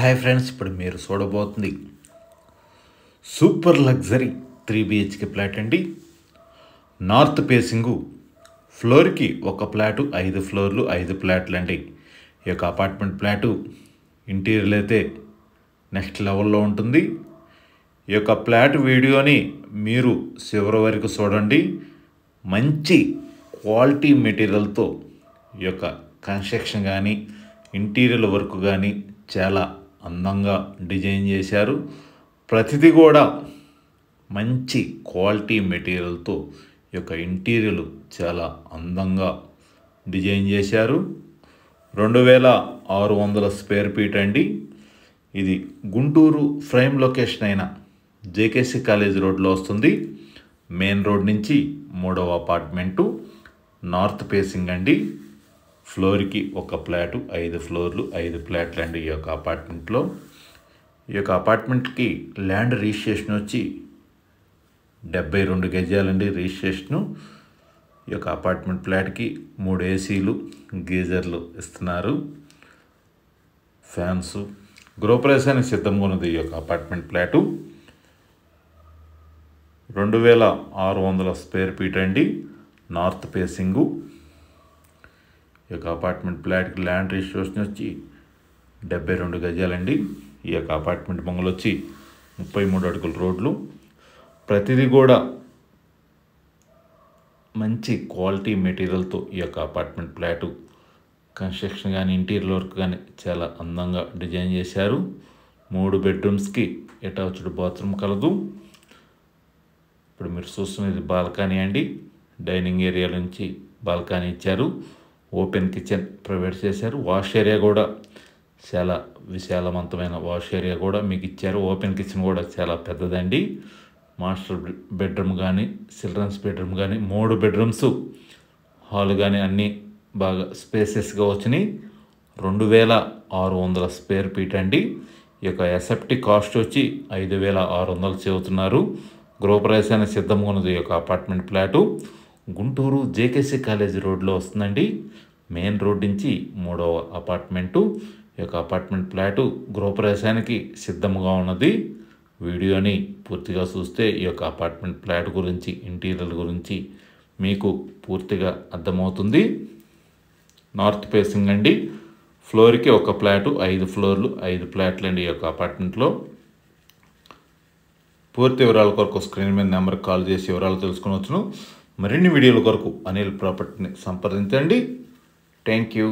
Hi friends, ఇప్పుడు మీరు చూడబోతుంది super luxury 3 BHK flat అండి. నార్త్ ఫేసింగు, ఫ్లోర్కి ఒక ఫ్లాటు 5 ఫ్లోర్లు 5 ఫ్లాట్లు అండి. ఈ యొక్క అపార్ట్మెంట్ ఫ్లాటు ఇంటీరియర్ అయితే నెక్స్ట్ లెవెల్లో ఉంటుంది. ఈ యొక్క ఫ్లాట్ వీడియోని మీరు చివరి వరకు చూడండి. మంచి క్వాలిటీ మెటీరియల్తో ఈ యొక్క కన్స్ట్రక్షన్ కానీ ఇంటీరియర్ వర్క్ కానీ చాలా అందంగా డిజైన్ చేశారు. ప్రతిదీ కూడా మంచి క్వాలిటీ మెటీరియల్తో ఈ యొక్క ఇంటీరియర్ చాలా అందంగా డిజైన్ చేశారు. 2600 స్క్వేర్ ఫీట్ అండి. ఇది గుంటూరు ప్రైమ్ లొకేషన్ అయిన జేకేసీ కాలేజ్ రోడ్లో వస్తుంది. మెయిన్ రోడ్ నుంచి 3వ అపార్ట్మెంటు, నార్త్ ఫేసింగ్ అండి. ఫ్లోర్కి ఒక ఫ్లాటు 5 ఫ్లోర్లు 5 ఫ్లాట్లు అండి. ఈ యొక్క అపార్ట్మెంట్లో ఈ యొక్క అపార్ట్మెంట్కి ల్యాండ్ రిజిస్ట్రేషన్ వచ్చి 72 గజాలండి రిజిస్ట్రేషను. ఈ యొక్క అపార్ట్మెంట్ ఫ్లాట్కి 3 ఏసీలు, గీజర్లు ఇస్తున్నారు, ఫ్యాన్స్. గృహప్రవేశానికి సిద్ధంగా ఉన్నది ఈ యొక్క అపార్ట్మెంట్ ఫ్లాటు. 2600 స్క్వేర్ ఫీట్ అండి. North facing. ఈ యొక్క అపార్ట్మెంట్ ఫ్లాట్కి ల్యాండ్ రిజిస్ట్రేషన్ వచ్చి 72 గజాలండి. ఈ యొక్క అపార్ట్మెంట్ బంగులు వచ్చి 33 అడుగుల రోడ్లు. ప్రతిదీ కూడా మంచి క్వాలిటీ మెటీరియల్తో ఈ యొక్క అపార్ట్మెంట్ ఫ్లాటు కన్స్ట్రక్షన్ కానీ ఇంటీరియర్ వర్క్ కానీ చాలా అందంగా డిజైన్ చేశారు. 3 బెడ్రూమ్స్కి అటాచ్డ్ బాత్రూమ్ కలదు. ఇప్పుడు మీరు చూస్తున్నది బాల్కనీ అండి. డైనింగ్ ఏరియా నుంచి బాల్కనీ ఇచ్చారు. ఓపెన్ కిచెన్ ప్రొవైడ్ చేశారు. వాష్ ఏరియా కూడా చాలా విశాలవంతమైన వాష్ ఏరియా కూడా మీకు ఇచ్చారు. ఓపెన్ కిచెన్ కూడా చాలా పెద్దదండి. మాస్టర్ బెడ్రూమ్ కానీ చిల్డ్రన్స్ బెడ్రూమ్ కానీ 3 బెడ్రూమ్స్, హాల్ కానీ అన్నీ బాగా స్పేసెస్గా వచ్చినాయి. 2600 స్క్వేర్ ఫీట్ అండి. ఈ యొక్క ఎస్ఎఫ్టీ కాస్ట్ వచ్చి 5600 చెబుతున్నారు. గృహప్రవేశానికి సిద్ధంగా ఉన్నది ఈ యొక్క apartment flat. Guntur JKC college రోడ్లో వస్తుందండి. మెయిన్ రోడ్ నుంచి 3వ అపార్ట్మెంటు. ఈ యొక్క అపార్ట్మెంట్ ఫ్లాటు గృహప్రవేశానికి సిద్ధంగా ఉన్నది. వీడియోని పూర్తిగా చూస్తే ఈ యొక్క అపార్ట్మెంట్ ఫ్లాట్ గురించి ఇంటీరియర్ గురించి మీకు పూర్తిగా అర్థమవుతుంది. నార్త్ ఫేసింగ్ అండి. ఫ్లోర్కి ఒక ఫ్లాటు 5 ఫ్లోర్లు 5 ఫ్లాట్లు అండి. ఈ యొక్క అపార్ట్మెంట్లో పూర్తి వివరాల కొరకు స్క్రీన్ మీద నెంబర్కి కాల్ చేసి వివరాలు తెలుసుకోవచ్చును. మరిన్ని వీడియోల కొరకు అనిల్ ప్రాపర్టీని సంప్రదించండి. Thank you.